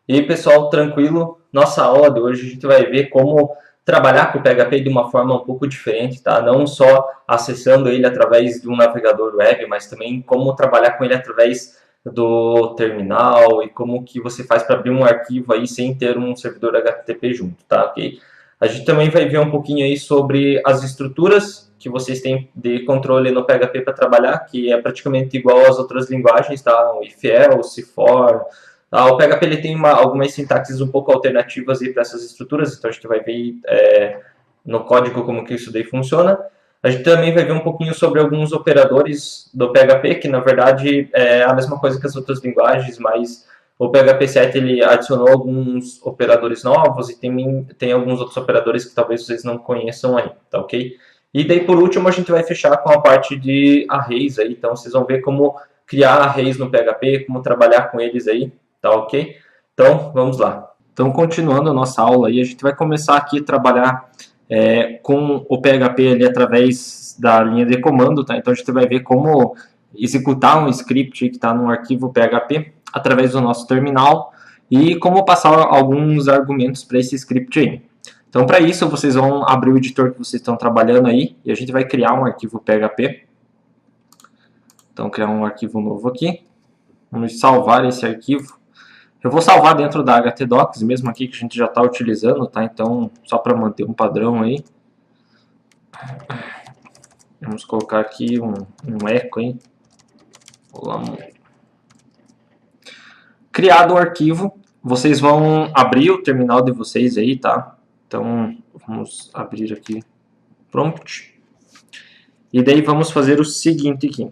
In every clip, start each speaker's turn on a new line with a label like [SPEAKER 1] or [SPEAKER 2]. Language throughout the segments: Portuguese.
[SPEAKER 1] E aí, pessoal, tranquilo? Nossa aula de hoje a gente vai ver como trabalhar com o PHP de uma forma um pouco diferente, tá? Não só acessando ele através de um navegador web, mas também como trabalhar com ele através do terminal e como que você faz para abrir um arquivo aí sem ter um servidor HTTP junto, tá? Ok? A gente também vai ver um pouquinho aí sobre as estruturas que vocês têm de controle no PHP para trabalhar, que é praticamente igual às outras linguagens, tá? O if else, for. O PHP ele tem algumas sintaxes um pouco alternativas para essas estruturas, então a gente vai ver no código como que isso daí funciona. A gente também vai ver um pouquinho sobre alguns operadores do PHP, que na verdade é a mesma coisa que as outras linguagens, mas o PHP 7 ele adicionou alguns operadores novos e tem alguns outros operadores que talvez vocês não conheçam aí, tá ok? E daí por último a gente vai fechar com a parte de arrays aí, então vocês vão ver como criar arrays no PHP, como trabalhar com eles aí, tá ok? Então vamos lá. Então continuando a nossa aula aí, a gente vai começar aqui a trabalhar com o PHP ali através da linha de comando, tá? Então a gente vai ver como executar um script que está no arquivo PHP através do nosso terminal e como passar alguns argumentos para esse script aí. Então para isso vocês vão abrir o editor que vocês estão trabalhando aí e a gente vai criar um arquivo PHP. Então criar um arquivo novo aqui. Vamos salvar esse arquivo. Eu vou salvar dentro da htdocs, mesmo aqui que a gente já está utilizando, tá? Então, só para manter um padrão aí. Vamos colocar aqui um eco, hein? Criado o arquivo, vocês vão abrir o terminal de vocês aí, tá? Então, vamos abrir aqui prompt. E daí vamos fazer o seguinte aqui.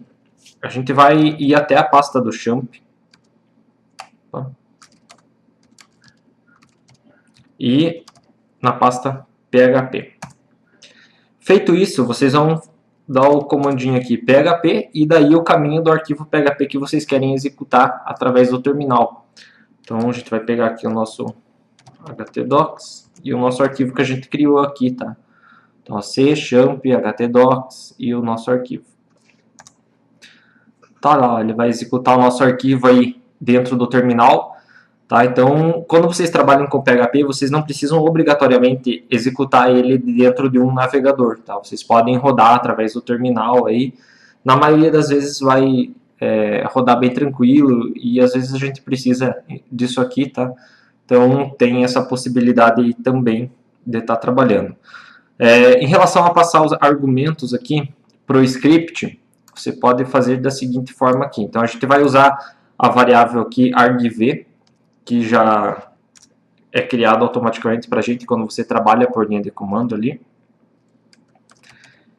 [SPEAKER 1] A gente vai ir até a pasta do champ. Tá? E na pasta PHP. Feito isso, vocês vão dar o comandinho aqui PHP e daí o caminho do arquivo PHP que vocês querem executar através do terminal. Então a gente vai pegar aqui o nosso htdocs e o nosso arquivo que a gente criou aqui, tá? Então c, champ, htdocs e o nosso arquivo. Tá lá, ele vai executar o nosso arquivo aí dentro do terminal. Tá? Então, quando vocês trabalham com PHP, vocês não precisam obrigatoriamente executar ele dentro de um navegador. Tá? Vocês podem rodar através do terminal. Aí, na maioria das vezes vai rodar bem tranquilo e às vezes a gente precisa disso aqui. Tá? Então, tem essa possibilidade também de estar trabalhando. Em relação a passar os argumentos aqui para o script, você pode fazer da seguinte forma aqui. Então, a gente vai usar a variável aqui argv, que já é criado automaticamente para a gente quando você trabalha por linha de comando ali.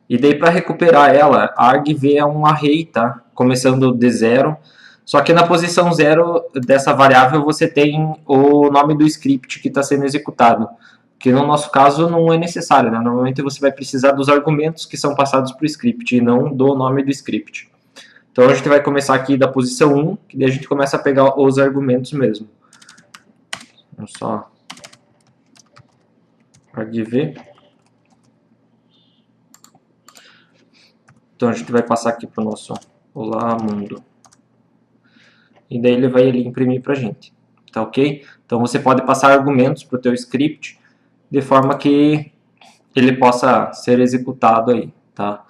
[SPEAKER 1] E daí para recuperar ela, a argv é um array, tá? Começando de 0. Só que na posição 0 dessa variável você tem o nome do script que está sendo executado. Que no nosso caso não é necessário, né? Normalmente você vai precisar dos argumentos que são passados para o script e não do nome do script. Então a gente vai começar aqui da posição 1, que daí a gente começa a pegar os argumentos mesmo. Vamos só argv. Então a gente vai passar aqui para o nosso olá mundo. E daí ele vai ali imprimir para a gente. Tá ok? Então você pode passar argumentos para o teu script de forma que ele possa ser executado aí. Tá?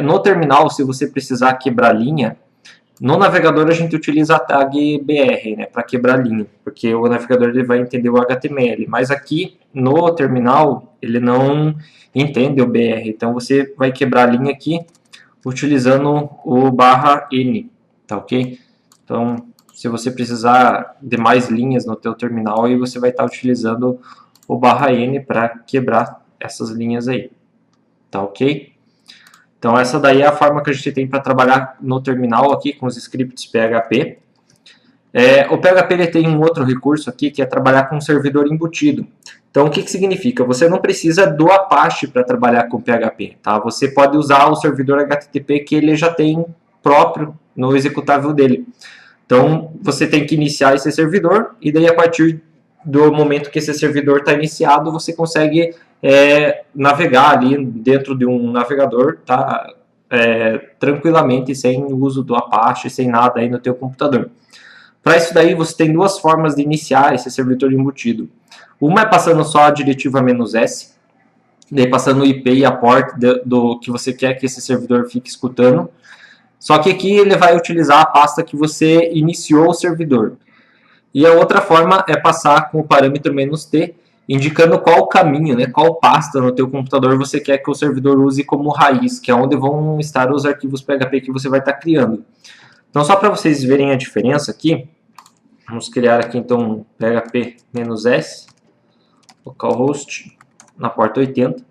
[SPEAKER 1] No terminal, se você precisar quebrar linha, no navegador a gente utiliza a tag BR, né, para quebrar linha, porque o navegador ele vai entender o HTML, mas aqui no terminal ele não entende o BR, então você vai quebrar a linha aqui utilizando o /n, tá ok? Então, se você precisar de mais linhas no teu terminal, aí você vai estar utilizando o /n para quebrar essas linhas aí, tá ok? Então essa daí é a forma que a gente tem para trabalhar no terminal aqui com os scripts PHP. O PHP ele tem um outro recurso aqui que é trabalhar com um servidor embutido. Então o que significa? Você não precisa do Apache para trabalhar com PHP. Tá? Você pode usar o servidor HTTP que ele já tem próprio no executável dele. Então você tem que iniciar esse servidor e daí a partir do momento que esse servidor está iniciado, você consegue navegar ali dentro de um navegador, tá? Tranquilamente, sem o uso do Apache, sem nada aí no teu computador. Para isso daí, você tem duas formas de iniciar esse servidor embutido. Uma é passando só a diretiva "-s", daí passando o IP e a porta do que você quer que esse servidor fique escutando. Só que aqui ele vai utilizar a pasta que você iniciou o servidor. E a outra forma é passar com o parâmetro "-t", indicando qual caminho, né, qual pasta no teu computador você quer que o servidor use como raiz, que é onde vão estar os arquivos PHP que você vai estar criando. Então, só para vocês verem a diferença aqui, vamos criar aqui então php-s, localhost, na porta 80.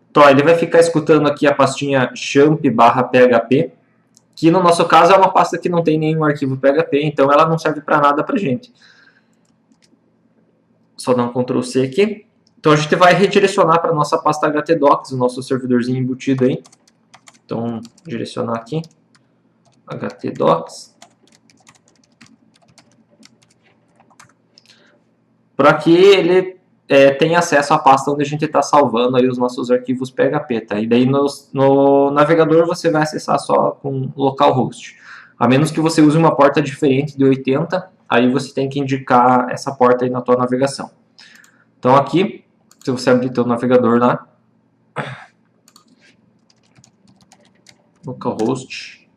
[SPEAKER 1] Então, ele vai ficar escutando aqui a pastinha champ/php, que no nosso caso é uma pasta que não tem nenhum arquivo PHP, então ela não serve para nada para a gente. Só dar um Ctrl C aqui. Então a gente vai redirecionar para a nossa pasta htdocs, o nosso servidorzinho embutido aí. Então, direcionar aqui, htdocs. Para que ele tenha acesso à pasta onde a gente está salvando aí os nossos arquivos PHP, tá? E daí no navegador você vai acessar só com localhost. A menos que você use uma porta diferente de 80, aí você tem que indicar essa porta aí na tua navegação. Então aqui, se você abrir teu navegador lá, localhost,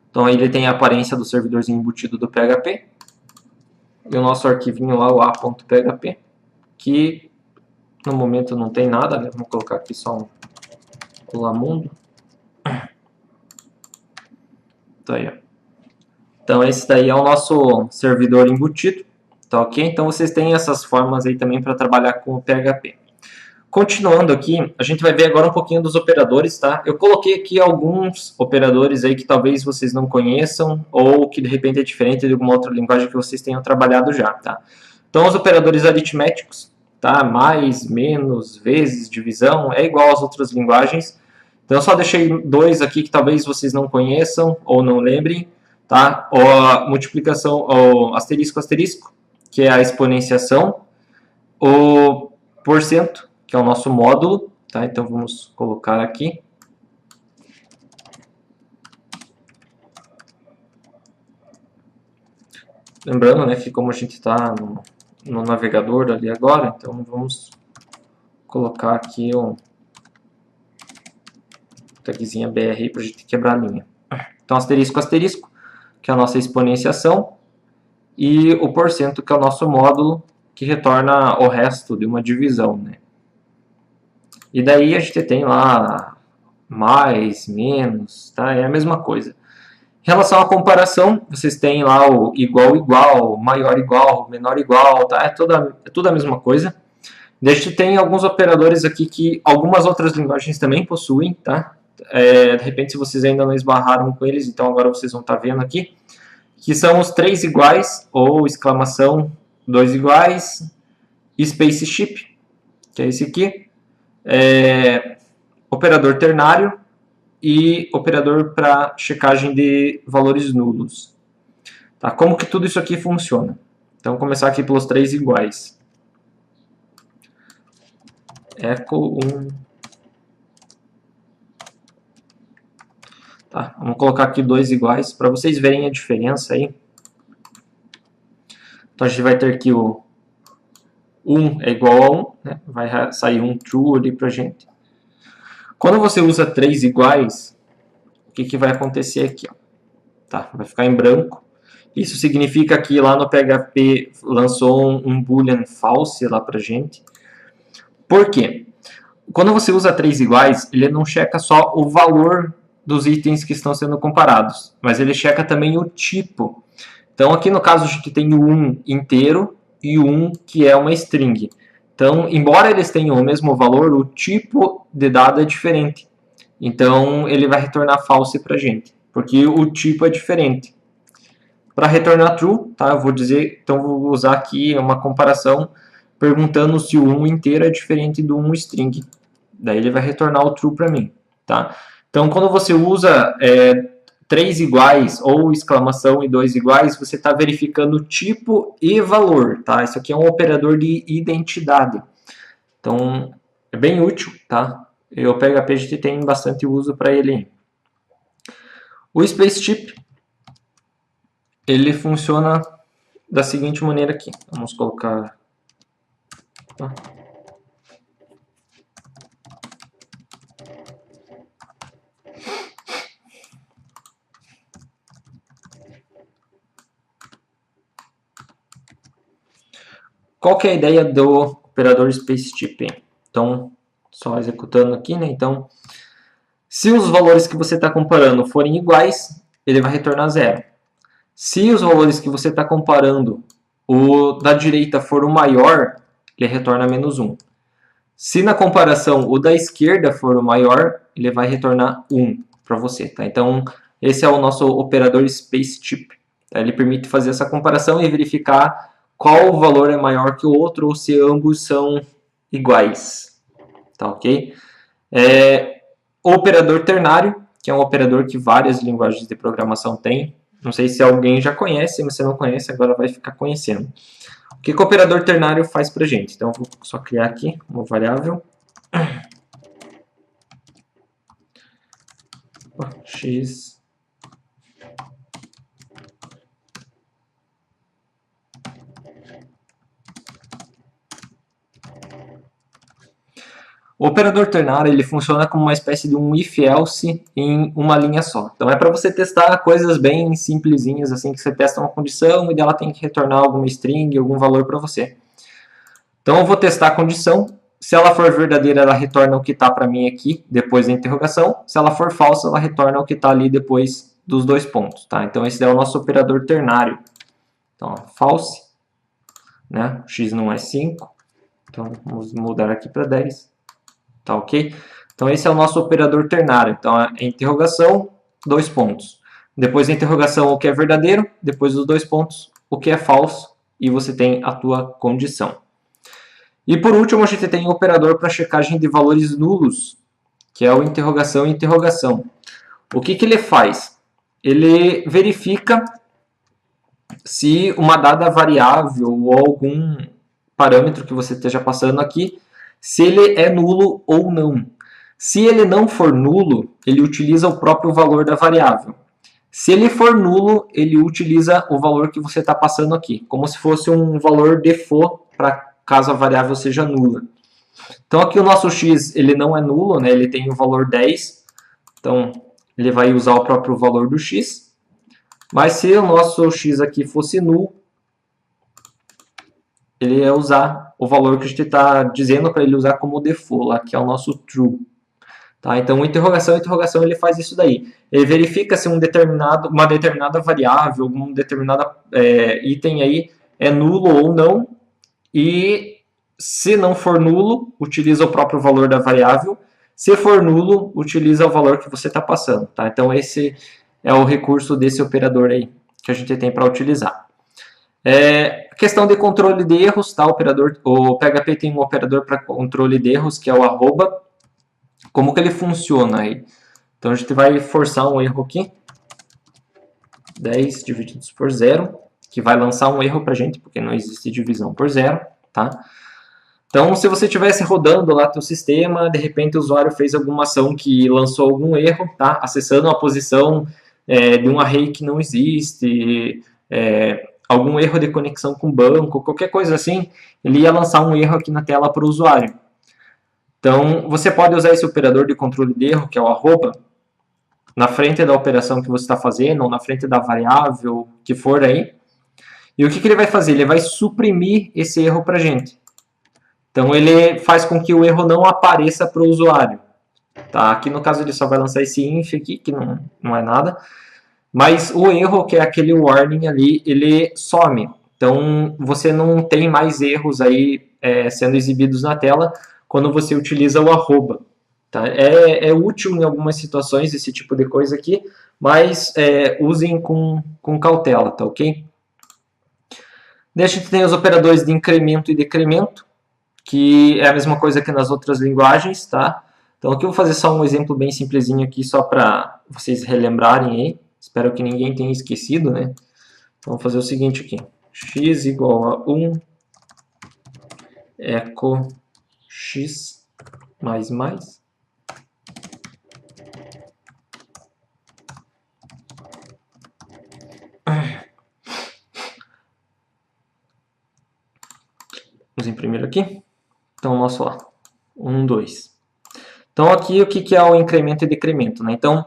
[SPEAKER 1] então aí ele tem a aparência do servidorzinho embutido do PHP, e o nosso arquivinho lá, o a.php, que no momento não tem nada, né? Vamos colocar aqui só um colamundo. Tá aí, ó. Então esse daí é o nosso servidor embutido, tá ok? Então vocês têm essas formas aí também para trabalhar com o PHP. Continuando aqui, a gente vai ver agora um pouquinho dos operadores, tá? Eu coloquei aqui alguns operadores aí que talvez vocês não conheçam ou que de repente é diferente de alguma outra linguagem que vocês tenham trabalhado já, tá? Então, os operadores aritméticos, tá? Mais, menos, vezes, divisão, é igual às outras linguagens. Então, eu só deixei dois aqui que talvez vocês não conheçam ou não lembrem, tá? Ou a multiplicação, ou asterisco, asterisco, que é a exponenciação, o porcento, que é o nosso módulo, tá? Então vamos colocar aqui. Lembrando, né, que como a gente está no navegador ali agora, então vamos colocar aqui um tagzinha BR para a gente quebrar a linha. Então asterisco, asterisco, que é a nossa exponenciação, e o porcento, que é o nosso módulo, que retorna o resto de uma divisão, né? E daí a gente tem lá mais, menos, tá? É a mesma coisa. Em relação à comparação, vocês têm lá o igual, igual, maior, igual, menor, igual, tá? É tudo a mesma coisa. Daí a gente tem alguns operadores aqui que algumas outras linguagens também possuem, tá? De repente, se vocês ainda não esbarraram com eles, então agora vocês vão estar vendo aqui, que são os 3 iguais, ou exclamação 2 iguais, spaceship, que é esse aqui, operador ternário e operador para checagem de valores nulos. Tá? Como que tudo isso aqui funciona? Então, vou começar aqui pelos 3 iguais. Echo 1. Tá, vamos colocar aqui 2 iguais para vocês verem a diferença aí. Então, a gente vai ter aqui o 1 é igual a 1, né? Vai sair um true ali para a gente. Quando você usa 3 iguais, o que vai acontecer aqui? Ó? Tá, vai ficar em branco. Isso significa que lá no PHP lançou um boolean false lá pra gente. Por quê? Quando você usa 3 iguais, ele não checa só o valor dos itens que estão sendo comparados, mas ele checa também o tipo. Então aqui no caso a gente tem o 1 inteiro e o 1 que é uma string. Então, embora eles tenham o mesmo valor, o tipo de dado é diferente. Então, ele vai retornar false para a gente, porque o tipo é diferente. Para retornar true, tá? Eu vou dizer, então vou usar aqui uma comparação perguntando se o 1 inteiro é diferente do 1 string. Daí ele vai retornar o true para mim, tá? Então, quando você usa 3 iguais ou exclamação e 2 iguais, você está verificando tipo e valor, tá? Isso aqui é um operador de identidade. Então, é bem útil, tá? E o PHP a gente tem bastante uso para ele. O spaceship ele funciona da seguinte maneira aqui. Vamos colocar... Qual que é a ideia do operador SpaceTip? Então, só executando aqui, né? Então, se os valores que você está comparando forem iguais, ele vai retornar 0. Se os valores que você está comparando, o da direita for o maior, ele retorna menos 1. Se na comparação o da esquerda for o maior, ele vai retornar 1 para você. Tá? Então, esse é o nosso operador SpaceTip. Tá? Ele permite fazer essa comparação e verificar qual valor é maior que o outro ou se ambos são iguais. Tá ok? O operador ternário, que é um operador que várias linguagens de programação têm. Não sei se alguém já conhece, mas se não conhece, agora vai ficar conhecendo. O que o operador ternário faz para a gente? Então, vou só criar aqui uma variável. X. O operador ternário ele funciona como uma espécie de um if-else em uma linha só. Então é para você testar coisas bem simplesinhas, assim, que você testa uma condição e ela tem que retornar alguma string, algum valor para você. Então eu vou testar a condição. Se ela for verdadeira, ela retorna o que está para mim aqui, depois da interrogação. Se ela for falsa, ela retorna o que está ali depois dos 2 pontos. Tá? Então esse é o nosso operador ternário. Então, false, né? X não é 5. Então vamos mudar aqui para 10. Tá ok? Então esse é o nosso operador ternário. Então é interrogação, 2 pontos. Depois da interrogação, o que é verdadeiro. Depois dos 2 pontos, o que é falso. E você tem a tua condição. E por último, a gente tem o operador para checagem de valores nulos, que é o interrogação e interrogação. O que ele faz? Ele verifica se uma dada variável ou algum parâmetro que você esteja passando aqui, se ele é nulo ou não. Se ele não for nulo, ele utiliza o próprio valor da variável. Se ele for nulo, ele utiliza o valor que você está passando aqui, como se fosse um valor default para caso a variável seja nula. Então aqui o nosso x ele não é nulo, né? Ele tem o valor 10, então ele vai usar o próprio valor do x. Mas se o nosso x aqui fosse nulo, ele ia usar o valor que a gente está dizendo para ele usar como default, lá, que é o nosso true. Tá? Então, interrogação ele faz isso daí. Ele verifica se uma determinada variável, algum determinado item aí é nulo ou não, e se não for nulo, utiliza o próprio valor da variável. Se for nulo, utiliza o valor que você está passando. Tá? Então, esse é o recurso desse operador aí que a gente tem para utilizar. Questão de controle de erros, tá? O PHP tem um operador para controle de erros, que é o arroba. Como que ele funciona aí? Então a gente vai forçar um erro aqui. 10 divididos por 0, que vai lançar um erro para a gente, porque não existe divisão por 0, tá? Então, se você estivesse rodando lá teu sistema, de repente o usuário fez alguma ação que lançou algum erro, tá? Acessando uma posição de um array que não existe, algum erro de conexão com o banco, qualquer coisa assim, ele ia lançar um erro aqui na tela para o usuário. Então, você pode usar esse operador de controle de erro, que é o arroba, na frente da operação que você está fazendo, ou na frente da variável que for aí. E o que ele vai fazer? Ele vai suprimir esse erro para a gente. Então, ele faz com que o erro não apareça para o usuário. Tá? Aqui, no caso, ele só vai lançar esse inf aqui, que não é nada. Mas o erro, que é aquele warning ali, ele some. Então, você não tem mais erros aí sendo exibidos na tela quando você utiliza o arroba. Tá? É útil em algumas situações esse tipo de coisa aqui, mas usem com cautela, tá ok? Daí a gente tem os operadores de incremento e decremento, que é a mesma coisa que nas outras linguagens, tá? Então aqui eu vou fazer só um exemplo bem simplesinho aqui, só para vocês relembrarem aí. Espero que ninguém tenha esquecido, né? Então vou fazer o seguinte aqui. X igual a 1 eco x mais mais. Vamos imprimir aqui. Então, nosso lá, 1, 2. Então, aqui o que é o incremento e decremento, né? Então,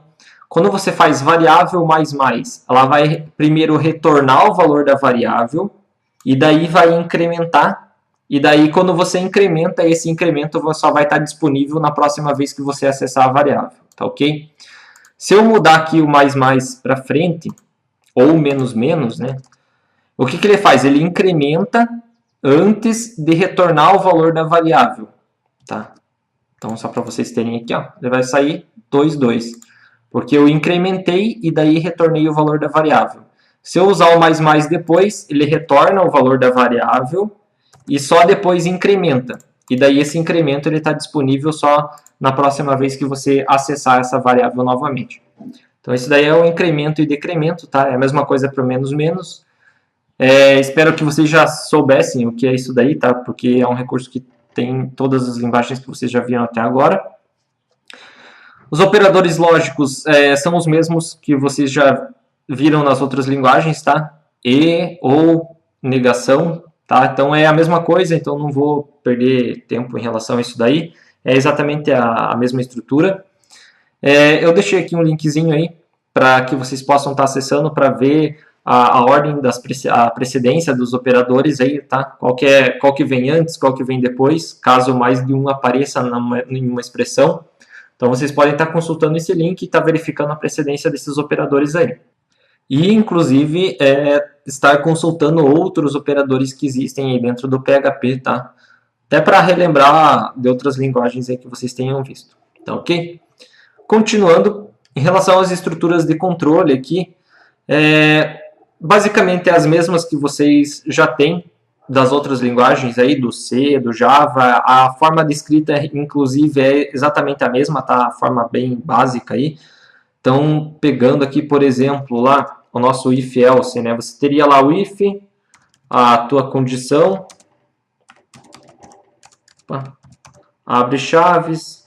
[SPEAKER 1] quando você faz variável mais, ela vai primeiro retornar o valor da variável e daí vai incrementar. E daí, quando você incrementa, esse incremento só vai estar disponível na próxima vez que você acessar a variável, tá ok? Se eu mudar aqui o mais para frente, ou menos, né? O que ele faz? Ele incrementa antes de retornar o valor da variável, tá? Então, só para vocês terem aqui, ó, ele vai sair 2, 2. Porque eu incrementei e daí retornei o valor da variável. Se eu usar o mais depois, ele retorna o valor da variável e só depois incrementa. E daí esse incremento está disponível só na próxima vez que você acessar essa variável novamente. Então, esse daí é o incremento e decremento, tá? É a mesma coisa para o menos, menos. Espero que vocês já soubessem o que é isso daí, tá? Porque é um recurso que tem todas as linguagens que vocês já viram até agora. Os operadores lógicos são os mesmos que vocês já viram nas outras linguagens, tá? E ou negação, tá? Então é a mesma coisa, então não vou perder tempo em relação a isso daí. É exatamente a mesma estrutura. Eu deixei aqui um linkzinho aí para que vocês possam estar acessando para ver a ordem a precedência dos operadores aí, tá? Qual que vem antes, qual que vem depois, caso mais de um apareça em uma expressão. Então vocês podem estar consultando esse link e estar verificando a precedência desses operadores aí. E, inclusive, estar consultando outros operadores que existem aí dentro do PHP, tá? Até para relembrar de outras linguagens aí que vocês tenham visto, tá ok? Continuando, em relação às estruturas de controle aqui, basicamente as mesmas que vocês já têm das outras linguagens aí, do C, do Java. A forma de escrita, inclusive, é exatamente a mesma, tá? A forma bem básica aí. Então, pegando aqui, por exemplo, lá o nosso if else, né? Você teria lá o if, a tua condição, abre chaves,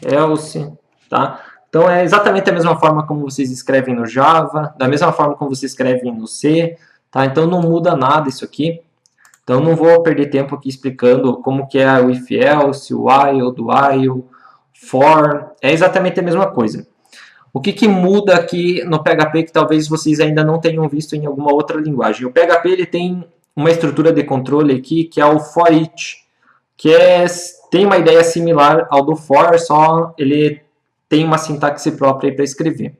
[SPEAKER 1] else, tá? Então, é exatamente a mesma forma como vocês escrevem no Java, da mesma forma como vocês escrevem no C, tá? Então, não muda nada isso aqui. Então, não vou perder tempo aqui explicando como que é o if else, o while, do while, for, é exatamente a mesma coisa. O que muda aqui no PHP que talvez vocês ainda não tenham visto em alguma outra linguagem? O PHP ele tem uma estrutura de controle aqui que é o for each, que tem uma ideia similar ao do for, só ele tem uma sintaxe própria para escrever.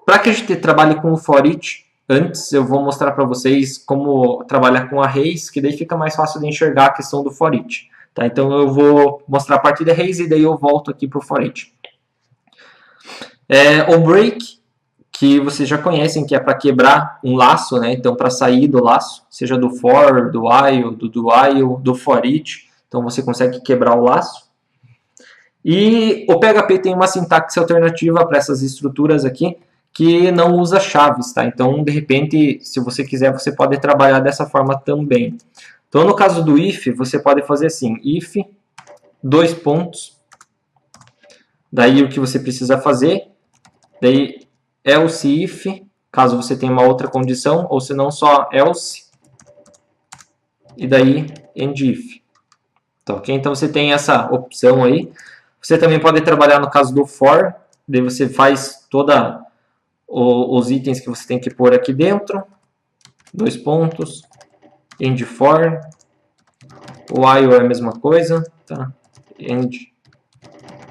[SPEAKER 1] Para que a gente trabalhe com o for each, antes eu vou mostrar para vocês como trabalhar com arrays, que daí fica mais fácil de enxergar a questão do for each. Tá? Então eu vou mostrar a parte de arrays e daí eu volto aqui para o for each. O break, que vocês já conhecem, que é para quebrar um laço, né? Então para sair do laço, seja do for, do while, do for each, então você consegue quebrar o laço. E o PHP tem uma sintaxe alternativa para essas estruturas aqui, que não usa chaves, tá? Então, de repente, se você quiser, você pode trabalhar dessa forma também. Então, no caso do if, você pode fazer assim, if, 2 pontos, daí o que você precisa fazer, daí else if, caso você tenha uma outra condição, ou se não só else, e daí end if. Tá, ok? Então, você tem essa opção aí. Você também pode trabalhar no caso do for, daí você faz toda os itens que você tem que pôr aqui dentro, 2 pontos, end for, while é a mesma coisa, tá? End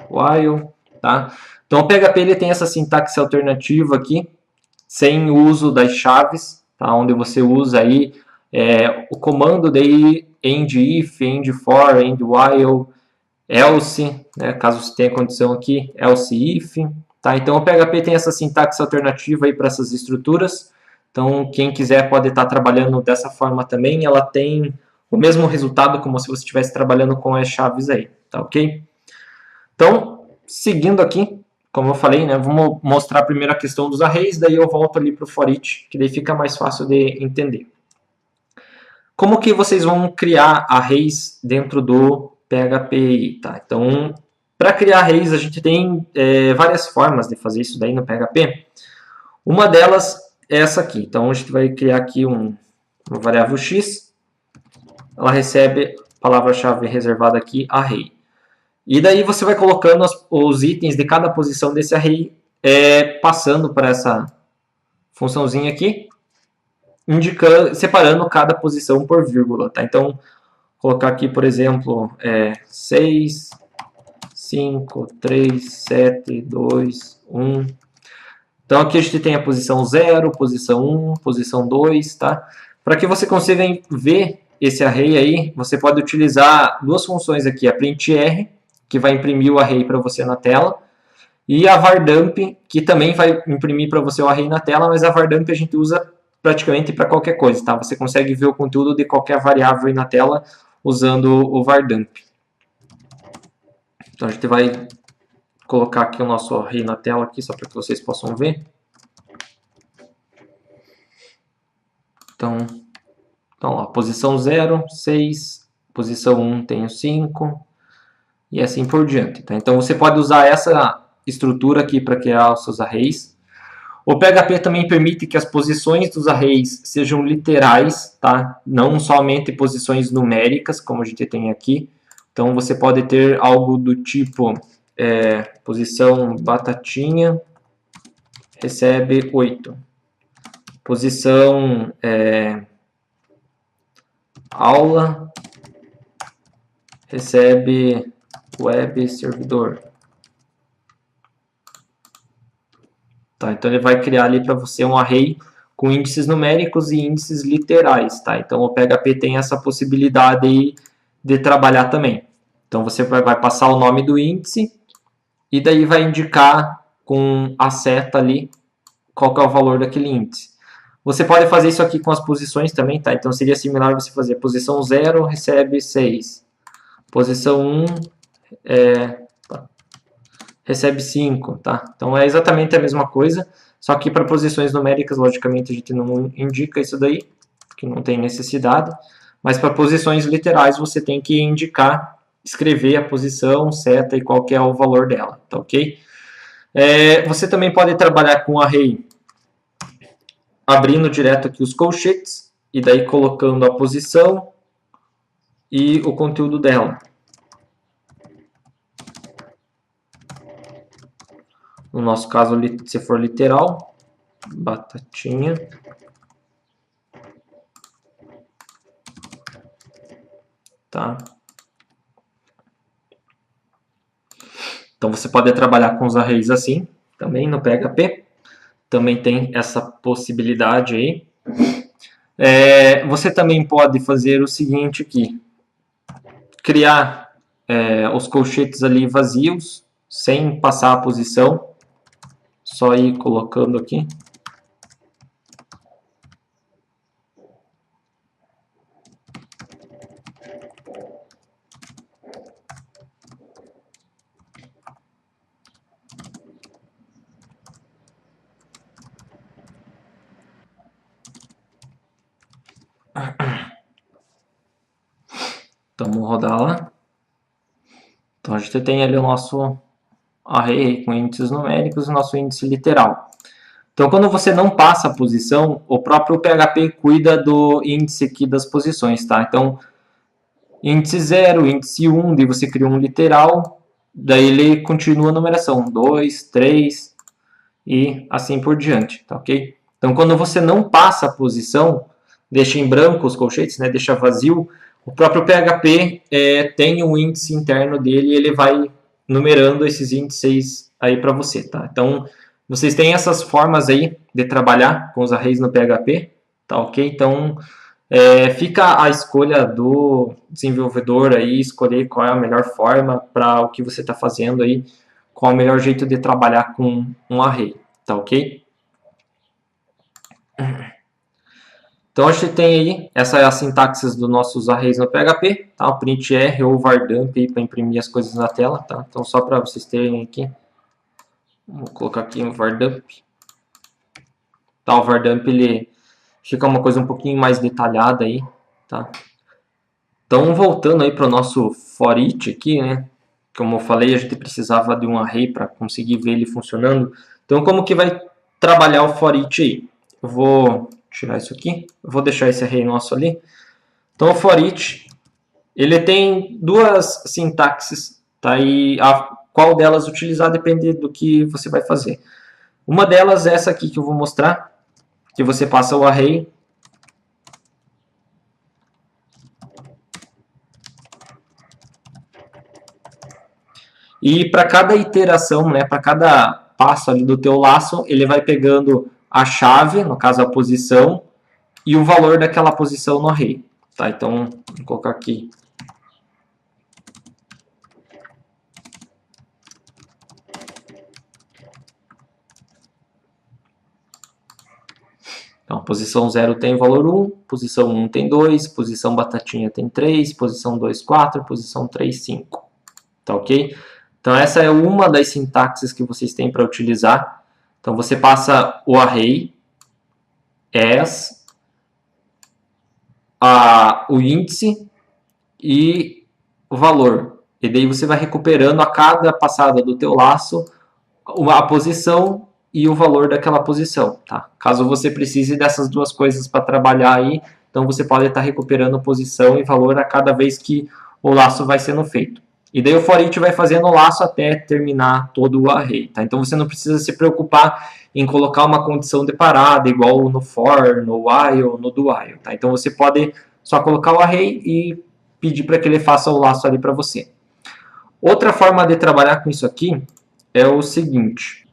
[SPEAKER 1] while, tá? Então o PHP ele tem essa sintaxe alternativa aqui, sem o uso das chaves, tá? Onde você usa aí o comando daí end if, end for, end while, else, né? Caso você tenha condição aqui, else if. Tá? Então o PHP tem essa sintaxe alternativa aí para essas estruturas. Então quem quiser pode estar trabalhando dessa forma também. Ela tem o mesmo resultado como se você estivesse trabalhando com as chaves aí, tá ok? Então, seguindo aqui, como eu falei, né, vamos mostrar primeiro a questão dos arrays, daí eu volto ali para o for each, que daí fica mais fácil de entender. Como que vocês vão criar arrays dentro do PHP, tá? Então, para criar arrays, a gente tem várias formas de fazer isso daí no PHP. Uma delas é essa aqui. Então, a gente vai criar aqui uma variável x, ela recebe a palavra-chave reservada aqui, array. E daí você vai colocando os itens de cada posição desse array, passando para essa funçãozinha aqui, indicando, separando cada posição por vírgula, tá? Então, colocar aqui, por exemplo, 6, 5, 3, 7, 2, 1. Então, aqui a gente tem a posição 0, posição 1, posição 2, tá? Para que você consiga ver esse array aí, você pode utilizar duas funções aqui, a printr, que vai imprimir o array para você na tela, e a vardump, que também vai imprimir para você o array na tela, mas a vardump a gente usa praticamente para qualquer coisa, tá? Você consegue ver o conteúdo de qualquer variável aí na tela usando o vardump. Então a gente vai colocar aqui o nosso array na tela aqui, só para que vocês possam ver. Então lá, posição 0, 6, posição 1 tenho 5, e assim por diante. Tá? Então você pode usar essa estrutura aqui para criar os seus arrays. O PHP também permite que as posições dos arrays sejam literais, tá? Não somente posições numéricas, como a gente tem aqui. Então você pode ter algo do tipo posição batatinha recebe 8. Posição aula recebe web servidor. Tá, então ele vai criar ali para você um array com índices numéricos e índices literais. Tá? Então o PHP tem essa possibilidade aí de trabalhar também. Então você vai passar o nome do índice e daí vai indicar com a seta ali qual que é o valor daquele índice. Você pode fazer isso aqui com as posições também, tá? Então seria similar você fazer posição 0 recebe 6. Posição 1 recebe 5, tá? Então é exatamente a mesma coisa, só que para posições numéricas, logicamente, a gente não indica isso daí, porque não tem necessidade, mas para posições literais você tem que indicar, escrever a posição, seta e qual que é o valor dela, tá ok? Você também pode trabalhar com array abrindo direto aqui os colchetes e daí colocando a posição e o conteúdo dela. No nosso caso, se for literal, batatinha. Tá? Então você pode trabalhar com os arrays assim, também no PHP. Também tem essa possibilidade aí. Você também pode fazer o seguinte aqui. Criar os colchetes ali vazios, sem passar a posição. Só ir colocando aqui. Então, vamos rodar lá. Então, a gente tem ali o nosso array com índices numéricos e o nosso índice literal. Então, quando você não passa a posição, o próprio PHP cuida do índice aqui das posições, tá? Então, índice 0, índice 1, daí você cria um literal, daí ele continua a numeração, 2, 3 e assim por diante, tá ok? Então, quando você não passa a posição, deixa em branco os colchetes, né, deixa vazio, o próprio PHP tem um índice interno dele e ele vai numerando esses índices aí para você, tá? Então, vocês têm essas formas aí de trabalhar com os arrays no PHP, tá ok? Então, fica a escolha do desenvolvedor aí, escolher qual é a melhor forma para o que você está fazendo aí, qual é o melhor jeito de trabalhar com um array, tá ok? Então a gente tem aí, essa é a sintaxe dos nossos arrays no PHP, tá? O printr ou vardump para imprimir as coisas na tela, tá? Então só para vocês terem aqui, vou colocar aqui um vardump. Tá, o vardump ele fica uma coisa um pouquinho mais detalhada aí, tá? Então voltando aí para o nosso for each aqui, né? Como eu falei, a gente precisava de um array para conseguir ver ele funcionando. Então como que vai trabalhar o for each aí? Eu vou tirar isso aqui, eu vou deixar esse array nosso ali. Então o for each, Ele tem duas sintaxes, tá? E qual delas utilizar depende do que você vai fazer. Uma delas é essa aqui que eu vou mostrar, que você passa o array e para cada iteração, né, para cada passo ali do teu laço, ele vai pegando a chave, no caso a posição, e o valor daquela posição no array. Tá? Então, vou colocar aqui. Então, posição 0 tem valor 1, posição 1 tem 2, posição batatinha tem 3, posição 2, 4, posição 3, 5. Tá ok? Então, essa é uma das sintaxes que vocês têm para utilizar. Então, você passa o array, as, o índice e o valor. E daí você vai recuperando a cada passada do teu laço a posição e o valor daquela posição, tá? Caso você precise dessas duas coisas para trabalhar aí, então você pode estar recuperando posição e valor a cada vez que o laço vai sendo feito. E daí o for each vai fazendo o laço até terminar todo o array, tá? Então você não precisa se preocupar em colocar uma condição de parada, igual no for, no while, no do while, tá? Então você pode só colocar o array e pedir para que ele faça o laço ali para você. Outra forma de trabalhar com isso aqui é o seguinte: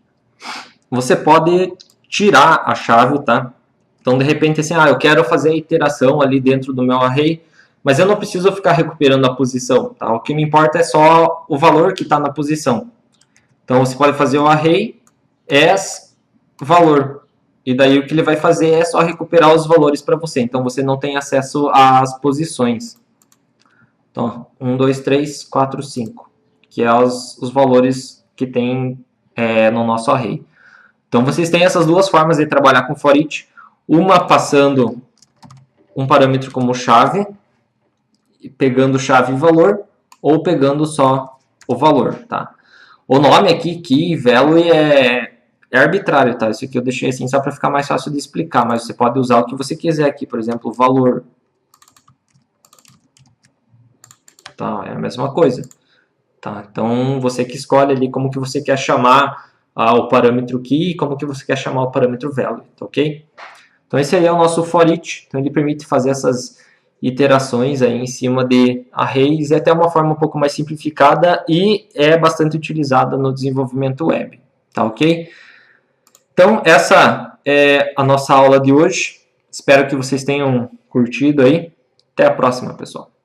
[SPEAKER 1] você pode tirar a chave, tá? Então, de repente, assim, eu quero fazer a iteração ali dentro do meu array, mas eu não preciso ficar recuperando a posição, tá? O que me importa é só o valor que está na posição. Então, você pode fazer o array as valor. E daí o que ele vai fazer é só recuperar os valores para você. Então, você não tem acesso às posições. Então, 1, 2, 3, 4, 5. Que é os valores que tem no nosso array. Então, vocês têm essas duas formas de trabalhar com for each. Uma passando um parâmetro como chave, pegando chave e valor, ou pegando só o valor, tá? O nome aqui, key, value, é arbitrário, tá? Isso aqui eu deixei assim só para ficar mais fácil de explicar, mas você pode usar o que você quiser aqui, por exemplo, valor. Tá? É a mesma coisa. Tá? Então, você que escolhe ali como que você quer chamar o parâmetro key e como que você quer chamar o parâmetro value, tá ok? Então, esse aí é o nosso for each. Então, ele permite fazer essas iterações aí em cima de arrays. É até uma forma um pouco mais simplificada e é bastante utilizada no desenvolvimento web, tá ok? Então, essa é a nossa aula de hoje. Espero que vocês tenham curtido aí. Até a próxima, pessoal.